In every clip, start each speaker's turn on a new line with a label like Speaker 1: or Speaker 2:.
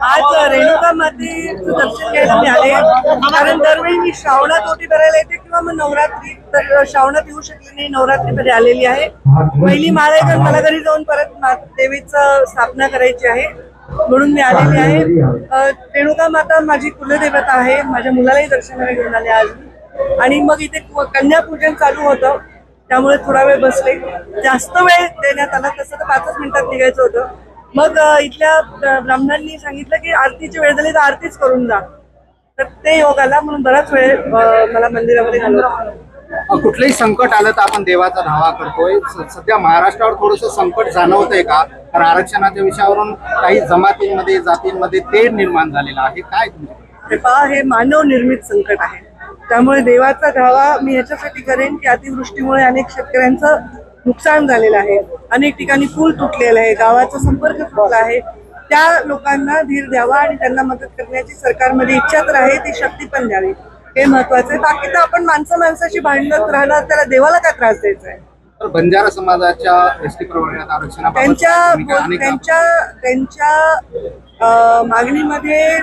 Speaker 1: आज रेणुका मातेचं दर्शन घ्यायला मिळाले, कारण दरवेळी मी श्रावणात ओटी भरायला येते किंवा मग नवरात्री, तर श्रावणात येऊ शकले नाही, नवरात्रीमध्ये आलेली आहे। पहिली माळ आहे, मला घरी जाऊन परत देवीचं स्थापना करायची आहे म्हणून मी आलेली आहे। रेणुका माता माझी कुलदेवता आहे, माझ्या मुलालाही दर्शनाला घेऊन आले आज। आणि मग इथे कन्यापूजन चालू होतं, त्यामुळे थोडा वेळ बसले, जास्त वेळ देण्यात आला, तसं तर 5 मिनिटात निघायचं होतं। मग इथल्या ब्राह्मणांनी सांगितलं की आरतीची वेळ झाली तर आरतीच करून जा, तर ते योग आला म्हणून बराच वेळ मला मंदिरामध्ये घालवला।
Speaker 2: कुठलंही संकट आलं तर आपण देवाचा धावा करतोय। सध्या महाराष्ट्रावर थोडंसं संकट जाणवतंय का? कारण आरक्षणाच्या विषयावरून काही जमातींमध्ये जातींमध्ये तेढ निर्माण झालेला आहे, काय तुमचं?
Speaker 1: हे मानव निर्मित संकट आहे, त्यामुळे देवाचा धावा मी याच्यासाठी करेन की अतिवृष्टीमुळे अनेक शेतकऱ्यांचं नुकसान झालेलं आहे, अनेक ठिकाणी पूल तुटलेला आहे, गावाचा संपर्क तुटला आहे, त्या लोकांना धीर द्यावा आणि त्यांना मदत करण्याची सरकारमध्ये इच्छा तर आहे, ती शक्ती पण द्यावी, हे महत्वाचं आहे। बाकी तर आपण माणसाशी भांडत राहणार, त्याला देवाला काय त्रास द्यायचा आहे?
Speaker 2: बंजारा समाजाच्या एसटी प्रवर्गात आरक्षण
Speaker 1: त्यांच्या मागणीमध्ये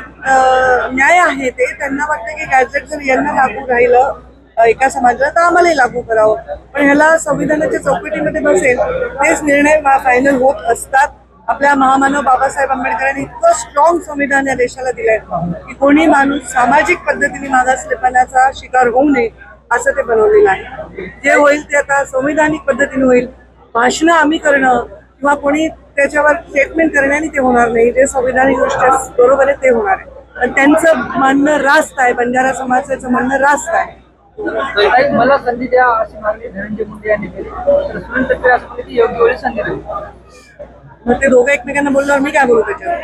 Speaker 1: न्याय आहे, ते त्यांना वाटतं की गॅजेट जर यांना लागू राहिलं एका समाजाला तर आम्हालाही लागू करावं, पण ह्याला संविधानाच्या चौकटीमध्ये बसेल तेच निर्णय फायनल होत असतात। आपल्या महामानव बाबासाहेब आंबेडकरांनी इतकं स्ट्रॉंग संविधान या देशाला दिलंय की कोणी माणूस सामाजिक पद्धतीने मागासलेपणाचा शिकार होऊ नये असं ते बनवलेलं आहे। जे होईल ते आता संविधानिक पद्धतीने होईल, भाषणं आम्ही करणं किंवा कोणी त्याच्यावर स्टेटमेंट करण्याने ते होणार नाही, जे संविधानिक दृष्ट्या बरोबर आहे ते होणार आहे। पण त्यांचं म्हणणं रास्त आहे, बंजारा समाजाचं म्हणणं रास्त आहे।
Speaker 3: मला संधी द्या अशी मागणी धनंजय मुंडे यांनी केली, तर सुनील तटकरे असं की योग्य वेळी संधी देऊ,
Speaker 1: मग ते दोघं एकमेकांना बोलल्यावर मी काय बोलू त्याच्यावर?